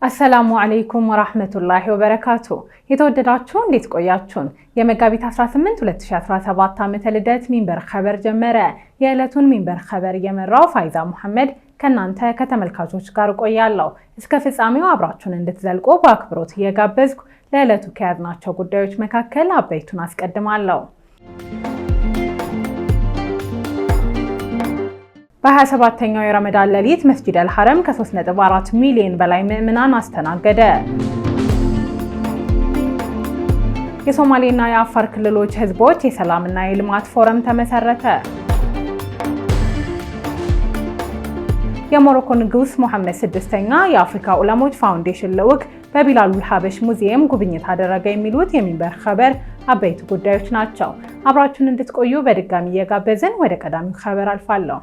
አሰላሙ አለይኩም ወራህመቱላሂ ወበረካቱ። የተወደዳችሁ እንዴት ቆያችሁን? የመጋቢት 18 2017 ዓመተ ልደት ሚንበር ኸበር ጀመረ። የዕለቱን ሚንበር ኸበር የመራው ፋይዛ መሐመድ ከናንተ ከተመልካቾች ጋር ቆያለሁ። እስከ ፍጻሜው አብራችሁን እንድትዘልቁ በአክብሮት እየጋበዝኩ ለዕለቱ ከያዝናቸው ጉዳዮች መካከል አበይቱን አስቀድማለሁ። በ27ኛው የረመዳን ሌሊት መስጂድ አልሐረም ከ3.4 ሚሊዮን በላይ ምዕመናን አስተናገደ። የሶማሌና የአፋር ክልሎች ህዝቦች የሰላምና የልማት ፎረም ተመሰረተ። የሞሮኮ ንጉስ ሙሐመድ ስድስተኛ የአፍሪካ ዑለሞች ፋውንዴሽን ልዑክ በቢላሉል ሀበሽ ሙዚየም ጉብኝት አደረገ። የሚሉት የሚንበር ኸበር አበይት ጉዳዮች ናቸው። አብራችሁን እንድትቆዩ በድጋሚ እየጋበዝን ወደ ቀዳሚው ኸበር አልፋለሁ።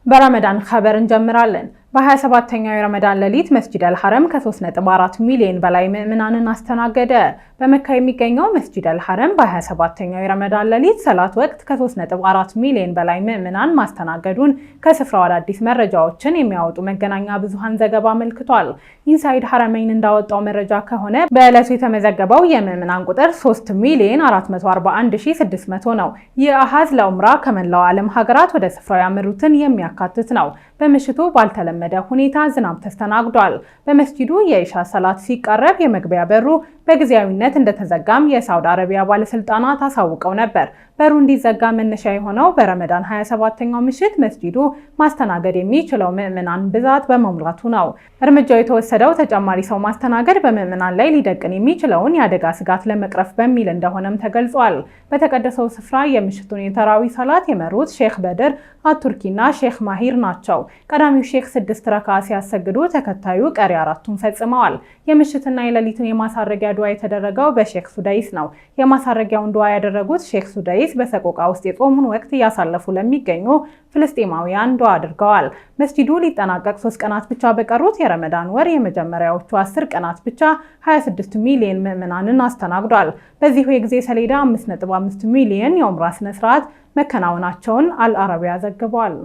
በረመዳን ኸበር እንጀምራለን። በ27ኛው የረመዳን ሌሊት መስጂድ አልሐረም ከ3.4 ሚሊዮን በላይ ምዕመናንን አስተናገደ። በመካ የሚገኘው መስጂድ አልሐረም በ27ኛው የረመዳን ሌሊት ሰላት ወቅት ከ3.4 ሚሊዮን በላይ ምዕመናን ማስተናገዱን ከስፍራው አዳዲስ መረጃዎችን የሚያወጡ መገናኛ ብዙሃን ዘገባ አመልክቷል። ኢንሳይድ ሐረመይን እንዳወጣው መረጃ ከሆነ በዕለቱ የተመዘገበው የምዕመናን ቁጥር 3,441,600 ነው። ይህ አሃዝ ለኡምራ ከመላው ዓለም ሀገራት ወደ ስፍራው ያመሩትን የሚያካትት ነው። በምሽቱ ባልተለመደ ሁኔታ ዝናብ ተስተናግዷል። በመስጂዱ የኢሻ ሰላት ሲቃረብ የመግቢያ በሩ በጊዜያዊነት እንደተዘጋም የሳውዲ አረቢያ ባለስልጣናት አሳውቀው ነበር። በሩ እንዲዘጋ መነሻ የሆነው በረመዳን 27ኛው ምሽት መስጂዱ ማስተናገድ የሚችለው ምዕመናን ብዛት በመሙላቱ ነው። እርምጃው የተወሰደው ተጨማሪ ሰው ማስተናገድ በምዕመናን ላይ ሊደቅን የሚችለውን የአደጋ ስጋት ለመቅረፍ በሚል እንደሆነም ተገልጿል። በተቀደሰው ስፍራ የምሽቱን የተራዊ ሰላት የመሩት ሼክ በድር አቱርኪና ሼክ ማሂር ናቸው። ቀዳሚው ሼክ 6 ረካ ሲያሰግዱ ተከታዩ ቀሪ 4ቱን ፈጽመዋል። የምሽትና የሌሊትን የማሳረጊያ ዱዓ የተደረገው በሼክ ሱዳይስ ነው። የማሳረጊያውን ዱዓ ያደረጉት ሼክ ሱዳይስ በሰቆቃ ውስጥ የጾሙን ወቅት እያሳለፉ ለሚገኙ ፍልስጤማውያን ዱዓ አድርገዋል። መስጂዱ ሊጠናቀቅ 3 ቀናት ብቻ በቀሩት የረመዳን ወር የመጀመሪያዎቹ 10 ቀናት ብቻ 26 ሚሊዮን ምዕመናንን አስተናግዷል። በዚሁ የጊዜ ሰሌዳ 5.5 ሚሊዮን የኡምራ ስነ ስርዓት መከናወናቸውን አልአረቢያ ዘግቧል።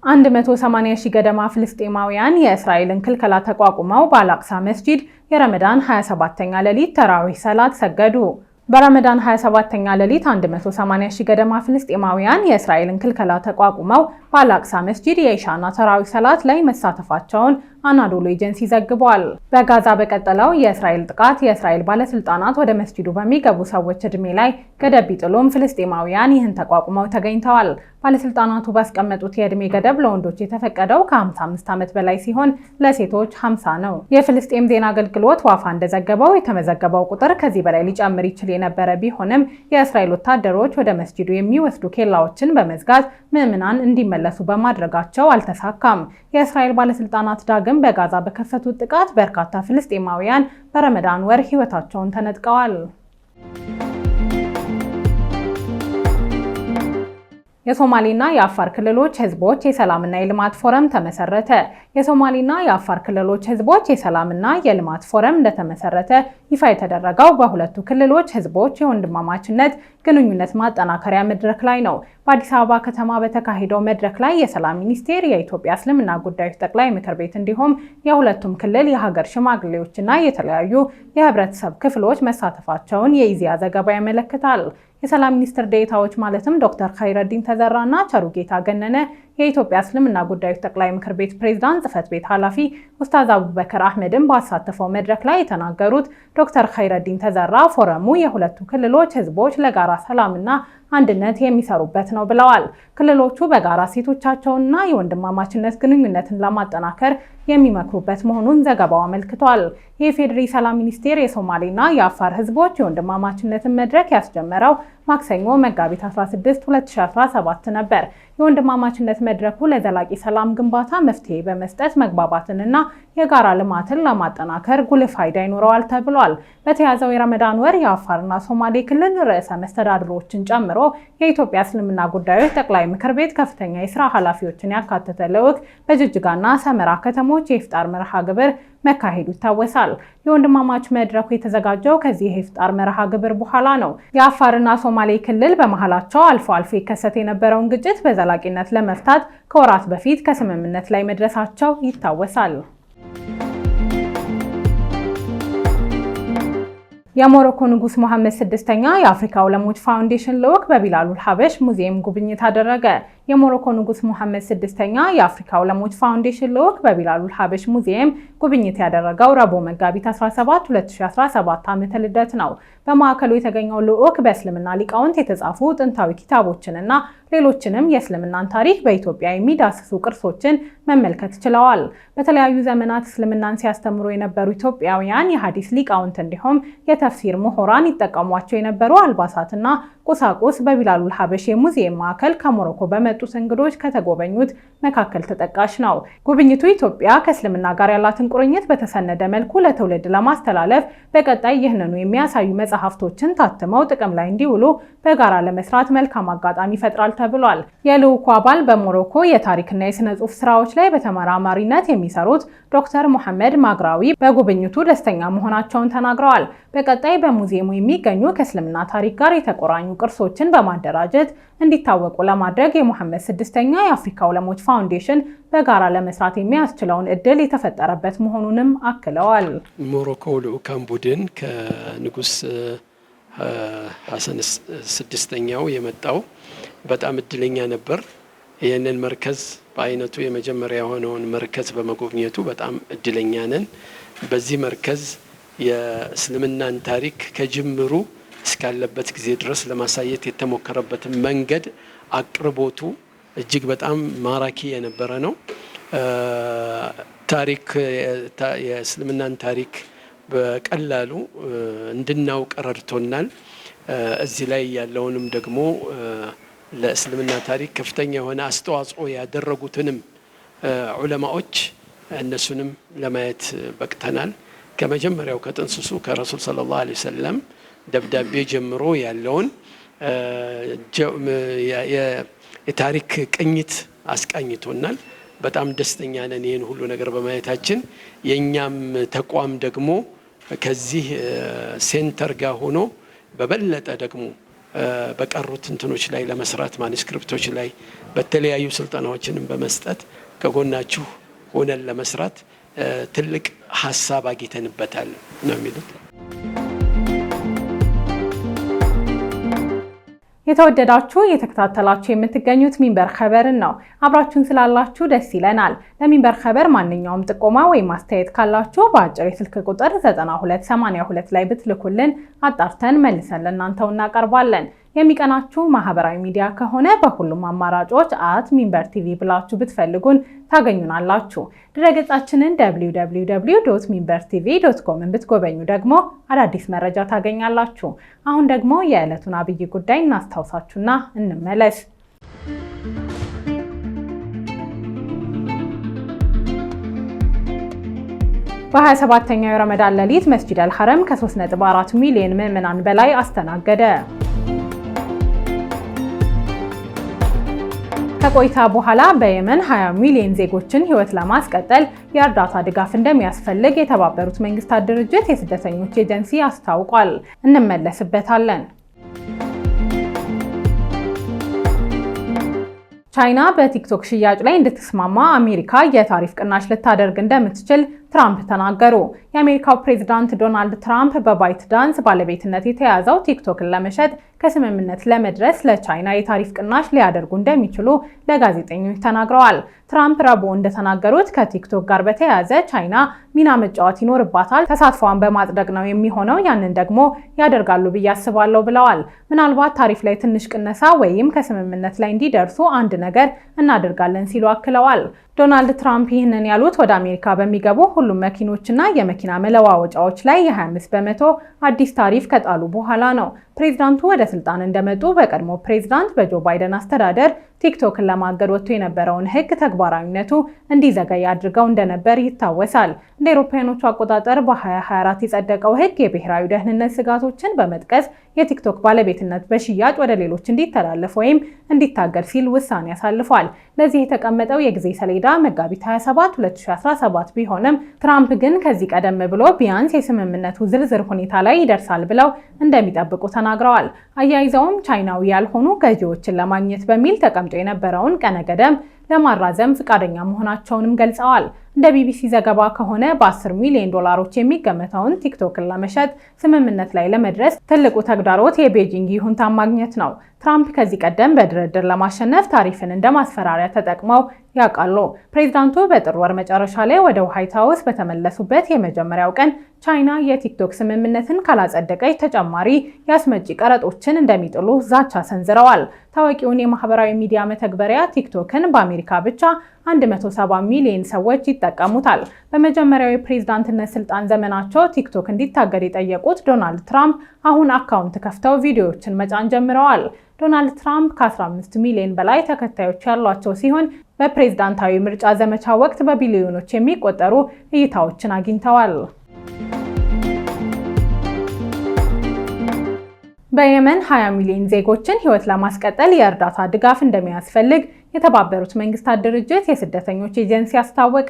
180 ሺህ ገደማ ፍልስጤማውያን የእስራኤልን ክልከላ ተቋቁመው በአልአቅሳ መስጂድ የረመዳን 27ኛ ሌሊት ተራዊህ ሰላት ሰገዱ። በረመዳን 27ኛ ሌሊት 180 ሺህ ገደማ ፍልስጤማውያን የእስራኤልን ክልከላ ተቋቁመው በአልአቅሳ መስጂድ የኢሻና ተራዊህ ሰላት ላይ መሳተፋቸውን አናዶሉ ኤጀንሲ ዘግቧል። በጋዛ በቀጠለው የእስራኤል ጥቃት የእስራኤል ባለስልጣናት ወደ መስጂዱ በሚገቡ ሰዎች እድሜ ላይ ገደብ ቢጥሉም ፍልስጤማውያን ይህን ተቋቁመው ተገኝተዋል። ባለስልጣናቱ ባስቀመጡት የእድሜ ገደብ ለወንዶች የተፈቀደው ከ55 ዓመት በላይ ሲሆን ለሴቶች 50 ነው። የፍልስጤም ዜና አገልግሎት ዋፋ እንደዘገበው የተመዘገበው ቁጥር ከዚህ በላይ ሊጨምር ይችል የነበረ ቢሆንም የእስራኤል ወታደሮች ወደ መስጂዱ የሚወስዱ ኬላዎችን በመዝጋት ምዕመናን እንዲመለሱ በማድረጋቸው አልተሳካም። የእስራኤል ባለስልጣናት ዳግም በጋዛ በከፈቱት ጥቃት በርካታ ፍልስጤማውያን በረመዳን ወር ህይወታቸውን ተነጥቀዋል። የሶማሌና የአፋር ክልሎች ህዝቦች የሰላምና የልማት ፎረም ተመሰረተ። የሶማሌና የአፋር ክልሎች ህዝቦች የሰላምና የልማት ፎረም እንደተመሰረተ ይፋ የተደረገው በሁለቱ ክልሎች ህዝቦች የወንድማማችነት ግንኙነት ማጠናከሪያ መድረክ ላይ ነው። በአዲስ አበባ ከተማ በተካሄደው መድረክ ላይ የሰላም ሚኒስቴር፣ የኢትዮጵያ እስልምና ጉዳዮች ጠቅላይ ምክር ቤት እንዲሁም የሁለቱም ክልል የሀገር ሽማግሌዎችና የተለያዩ የህብረተሰብ ክፍሎች መሳተፋቸውን የኢዜአ ዘገባ ያመለክታል። የሰላም ሚኒስትር ዴኤታዎች ማለትም ዶክተር ኸይረዲን ተዘራና ቸሩጌታ ገነነ፣ የኢትዮጵያ እስልምና ጉዳዮች ጠቅላይ ምክር ቤት ፕሬዝዳንት ጽህፈት ቤት ኃላፊ ኡስታዝ አቡበከር አህመድን ባሳተፈው መድረክ ላይ የተናገሩት ዶክተር ኸይረዲን ተዘራ ፎረሙ የሁለቱ ክልሎች ህዝቦች ለጋራ ሰላምና አንድነት የሚሰሩበት ነው ብለዋል። ክልሎቹ በጋራ ሴቶቻቸውንና የወንድማማችነት ግንኙነትን ለማጠናከር የሚመክሩበት መሆኑን ዘገባው አመልክቷል። የኢፌዴሪ ሰላም ሚኒስቴር የሶማሌና የአፋር ህዝቦች የወንድማማችነትን መድረክ ያስጀመረው ማክሰኞ መጋቢት 16 2017 ነበር። የወንድማማችነት መድረኩ ለዘላቂ ሰላም ግንባታ መፍትሄ በመስጠት መግባባትንና የጋራ ልማትን ለማጠናከር ጉልህ ፋይዳ ይኖረዋል ተብሏል። በተያዘው የረመዳን ወር የአፋርና ሶማሌ ክልል ርዕሰ መስተዳድሮችን ጨምሮ የኢትዮጵያ እስልምና ጉዳዮች ጠቅላይ ምክር ቤት ከፍተኛ የስራ ኃላፊዎችን ያካተተ ልዑክ በጅጅጋና ሰመራ ከተሞች የኢፍጣር መርሃ ግብር መካሄዱ ይታወሳል። የወንድማማች መድረኩ የተዘጋጀው ከዚህ የኢፍጣር መርሃ ግብር በኋላ ነው። የአፋርና ሶማሌ ክልል በመሃላቸው አልፎ አልፎ ይከሰት የነበረውን ግጭት በዘላቂነት ለመፍታት ከወራት በፊት ከስምምነት ላይ መድረሳቸው ይታወሳል። የሞሮኮ ንጉስ መሐመድ ስድስተኛ የአፍሪካ ዑለሞች ፋውንዴሽን ልዑክ በቢላሉል ሐበሽ ሙዚየም ጉብኝት አደረገ። የሞሮኮ ንጉስ መሐመድ ስድስተኛ የአፍሪካ ዑለሞች ፋውንዴሽን ልዑክ በቢላሉል ሐበሽ ሙዚየም ጉብኝት ያደረገው ረቡዕ መጋቢት 17 2017 ዓመተ ልደት ነው። በማዕከሉ የተገኘው ልዑክ በእስልምና ሊቃውንት የተጻፉ ጥንታዊ ኪታቦችንና ሌሎችንም የእስልምናን ታሪክ በኢትዮጵያ የሚዳስሱ ቅርሶችን መመልከት ችለዋል። በተለያዩ ዘመናት እስልምናን ሲያስተምሩ የነበሩ ኢትዮጵያውያን የሐዲስ ሊቃውንት እንዲሁም የተፍሲር ምሁራን ይጠቀሟቸው የነበሩ አልባሳትና ቁሳቁስ በቢላሉል ሐበሽ የሙዚየም ማዕከል ከሞሮኮ በመጡት እንግዶች ከተጎበኙት መካከል ተጠቃሽ ነው። ጉብኝቱ ኢትዮጵያ ከእስልምና ጋር ያላትን ቁርኝት በተሰነደ መልኩ ለትውልድ ለማስተላለፍ በቀጣይ ይህንኑ የሚያሳዩ መጽሐፍቶችን ታትመው ጥቅም ላይ እንዲውሉ በጋራ ለመስራት መልካም አጋጣሚ ይፈጥራል ተብሏል። የልዑኩ አባል በሞሮኮ የታሪክና የሥነ ጽሑፍ ስራዎች ላይ በተመራማሪነት የሚሰሩት ዶክተር ሙሐመድ ማግራዊ በጉብኝቱ ደስተኛ መሆናቸውን ተናግረዋል። በቀጣይ በሙዚየሙ የሚገኙ ከእስልምና ታሪክ ጋር የተቆራኙ ቅርሶችን በማደራጀት እንዲታወቁ ለማድረግ የሙሐመድ ስድስተኛ የአፍሪካ ዑለሞች ፋውንዴሽን በጋራ ለመስራት የሚያስችለውን እድል የተፈጠረበት መሆኑንም አክለዋል። ሞሮኮ ልዑካን ቡድን ከንጉስ ሐሰን ስድስተኛው የመጣው በጣም እድለኛ ነበር። ይህንን መርከዝ በአይነቱ የመጀመሪያ የሆነውን መርከዝ በመጎብኘቱ በጣም እድለኛ ነን። በዚህ መርከዝ የእስልምናን ታሪክ ከጅምሩ እስካለበት ጊዜ ድረስ ለማሳየት የተሞከረበት መንገድ አቅርቦቱ እጅግ በጣም ማራኪ የነበረ ነው። ታሪክ የእስልምናን ታሪክ በቀላሉ እንድናውቅ ረድቶናል። እዚህ ላይ ያለውንም ደግሞ ለእስልምና ታሪክ ከፍተኛ የሆነ አስተዋጽኦ ያደረጉትንም ዑለማዎች እነሱንም ለማየት በቅተናል። ከመጀመሪያው ከጥንስሱ ከረሱል ሰለላሁ ዐለይሂ ወሰለም ደብዳቤ ጀምሮ ያለውን የታሪክ ቅኝት አስቃኝቶናል። በጣም ደስተኛ ነን ይህን ሁሉ ነገር በማየታችን። የእኛም ተቋም ደግሞ ከዚህ ሴንተር ጋር ሆኖ በበለጠ ደግሞ በቀሩት እንትኖች ላይ ለመስራት ማኑስክሪፕቶች ላይ በተለያዩ ስልጠናዎችንም በመስጠት ከጎናችሁ ሆነን ለመስራት ትልቅ ሀሳብ አግኝተንበታል ነው የሚሉት። የተወደዳችሁ እየተከታተላችሁ የምትገኙት ሚንበር ኸበርን ነው። አብራችሁን ስላላችሁ ደስ ይለናል። ለሚንበር ኸበር ማንኛውም ጥቆማ ወይም አስተያየት ካላችሁ በአጭር የስልክ ቁጥር 9282 ላይ ብትልኩልን አጣርተን መልሰን ለእናንተው እናቀርባለን። የሚቀናችሁ ማህበራዊ ሚዲያ ከሆነ በሁሉም አማራጮች @ሚንበር ቲቪ ብላችሁ ብትፈልጉን ታገኙናላችሁ። ድረገጻችንን www.minbertv.com ብትጎበኙ ደግሞ አዳዲስ መረጃ ታገኛላችሁ። አሁን ደግሞ የዕለቱን አብይ ጉዳይ እናስታውሳችሁና እንመለስ። በ27ኛው የረመዳን ሌሊት መስጂድ አልሐረም ከ3.4 ሚሊዮን ምዕመናን በላይ አስተናገደ። ከቆይታ በኋላ በየመን 20 ሚሊዮን ዜጎችን ሕይወት ለማስቀጠል የእርዳታ ድጋፍ እንደሚያስፈልግ የተባበሩት መንግስታት ድርጅት የስደተኞች ኤጀንሲ አስታውቋል። እንመለስበታለን። ቻይና በቲክቶክ ሽያጭ ላይ እንድትስማማ አሜሪካ የታሪፍ ቅናሽ ልታደርግ እንደምትችል ትራምፕ ተናገሩ። የአሜሪካው ፕሬዝዳንት ዶናልድ ትራምፕ በባይት ዳንስ ባለቤትነት የተያዘው ቲክቶክን ለመሸጥ ከስምምነት ለመድረስ ለቻይና የታሪፍ ቅናሽ ሊያደርጉ እንደሚችሉ ለጋዜጠኞች ተናግረዋል። ትራምፕ ረቡዕ እንደተናገሩት ከቲክቶክ ጋር በተያያዘ ቻይና ሚና መጫወት ይኖርባታል፣ ተሳትፏን በማጽደቅ ነው የሚሆነው፣ ያንን ደግሞ ያደርጋሉ ብዬ አስባለሁ ብለዋል። ምናልባት ታሪፍ ላይ ትንሽ ቅነሳ ወይም ከስምምነት ላይ እንዲደርሱ አንድ ነገር እናደርጋለን ሲሉ አክለዋል። ዶናልድ ትራምፕ ይህንን ያሉት ወደ አሜሪካ በሚገቡ ሁሉም መኪኖችና የመኪና መለዋወጫዎች ላይ የ25 በመቶ አዲስ ታሪፍ ከጣሉ በኋላ ነው። ፕሬዝዳንቱ ወደ ስልጣን እንደመጡ በቀድሞ ፕሬዝዳንት በጆ ባይደን አስተዳደር ቲክቶክን ለማገድ ወጥቶ የነበረውን ሕግ ተግባራዊነቱ እንዲዘገይ አድርገው እንደነበር ይታወሳል። እንደ አውሮፓውያኖቹ አቆጣጠር በ2024 የጸደቀው ሕግ የብሔራዊ ደህንነት ስጋቶችን በመጥቀስ የቲክቶክ ባለቤትነት በሽያጭ ወደ ሌሎች እንዲተላለፍ ወይም እንዲታገድ ሲል ውሳኔ ያሳልፏል። ለዚህ የተቀመጠው የጊዜ ሰሌዳ መጋቢት 27 2017 ቢሆንም ትራምፕ ግን ከዚህ ቀደም ብሎ ቢያንስ የስምምነቱ ዝርዝር ሁኔታ ላይ ይደርሳል ብለው እንደሚጠብቁ ተናግረዋል። አያይዘውም ቻይናዊ ያልሆኑ ገዢዎችን ለማግኘት በሚል ተቀምጦ የነበረውን ቀነ ገደም ለማራዘም ፈቃደኛ መሆናቸውንም ገልጸዋል። እንደ ቢቢሲ ዘገባ ከሆነ በ10 ሚሊዮን ዶላሮች የሚገመተውን ቲክቶክን ለመሸጥ ስምምነት ላይ ለመድረስ ትልቁ ተግዳሮት የቤጂንግ ይሁንታ ማግኘት ነው። ትራምፕ ከዚህ ቀደም በድርድር ለማሸነፍ ታሪፍን እንደ ማስፈራሪያ ተጠቅመው ያውቃሉ። ፕሬዚዳንቱ በጥር ወር መጨረሻ ላይ ወደ ዋይት ሃውስ በተመለሱበት የመጀመሪያው ቀን ቻይና የቲክቶክ ስምምነትን ካላጸደቀች ተጨማሪ የአስመጪ ቀረጦችን እንደሚጥሉ ዛቻ ሰንዝረዋል። ታዋቂውን የማህበራዊ ሚዲያ መተግበሪያ ቲክቶክን በአሜሪካ ብቻ 170 ሚሊዮን ሰዎች ይጠቀሙታል። በመጀመሪያው የፕሬዝዳንትነት ስልጣን ዘመናቸው ቲክቶክ እንዲታገድ የጠየቁት ዶናልድ ትራምፕ አሁን አካውንት ከፍተው ቪዲዮዎችን መጫን ጀምረዋል። ዶናልድ ትራምፕ ከ15 ሚሊዮን በላይ ተከታዮች ያሏቸው ሲሆን በፕሬዝዳንታዊ ምርጫ ዘመቻ ወቅት በቢሊዮኖች የሚቆጠሩ እይታዎችን አግኝተዋል። በየመን 20 ሚሊዮን ዜጎችን ሕይወት ለማስቀጠል የእርዳታ ድጋፍ እንደሚያስፈልግ የተባበሩት መንግስታት ድርጅት የስደተኞች ኤጀንሲ አስታወቀ።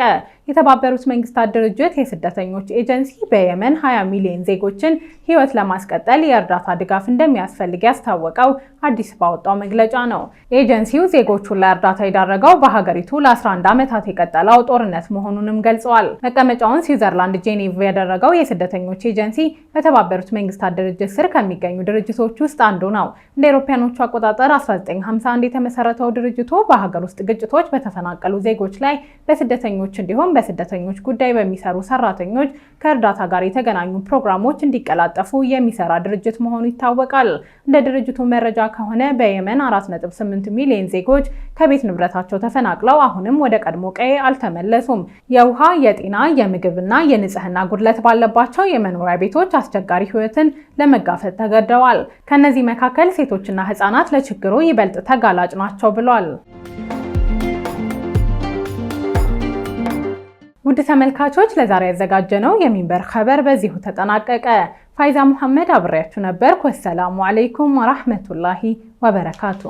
የተባበሩት መንግስታት ድርጅት የስደተኞች ኤጀንሲ በየመን 20 ሚሊዮን ዜጎችን ሕይወት ለማስቀጠል የእርዳታ ድጋፍ እንደሚያስፈልግ ያስታወቀው አዲስ ባወጣው መግለጫ ነው። ኤጀንሲው ዜጎቹን ለእርዳታ የዳረገው በሀገሪቱ ለ11 ዓመታት የቀጠለው ጦርነት መሆኑንም ገልጸዋል። መቀመጫውን ስዊዘርላንድ ጄኔቭ ያደረገው የስደተኞች ኤጀንሲ በተባበሩት መንግስታት ድርጅት ስር ከሚገኙ ድርጅቶች ውስጥ አንዱ ነው። እንደ አውሮፓውያኖቹ አቆጣጠር 1951 የተመሰረተው ድርጅቱ በሀገር ውስጥ ግጭቶች በተፈናቀሉ ዜጎች ላይ በስደተኞች እንዲሁም በስደተኞች ጉዳይ በሚሰሩ ሰራተኞች ከእርዳታ ጋር የተገናኙ ፕሮግራሞች እንዲቀላጠፉ የሚሰራ ድርጅት መሆኑ ይታወቃል። እንደ ድርጅቱ መረጃ ከሆነ በየመን 4.8 ሚሊዮን ዜጎች ከቤት ንብረታቸው ተፈናቅለው አሁንም ወደ ቀድሞ ቀዬ አልተመለሱም። የውሃ፣ የጤና፣ የምግብና የንጽህና ጉድለት ባለባቸው የመኖሪያ ቤቶች አስቸጋሪ ሕይወትን ለመጋፈጥ ተገደዋል። ከነዚህ መካከል ሴቶችና ህጻናት ለችግሩ ይበልጥ ተጋላጭ ናቸው ብሏል። ውድ ተመልካቾች ለዛሬ ያዘጋጀነው የሚንበር ኸበር በዚሁ ተጠናቀቀ። ፋይዛ መሐመድ አብሬያችሁ ነበርኩ። ወሰላሙ አለይኩም ወራህመቱላሂ ወበረካቱ።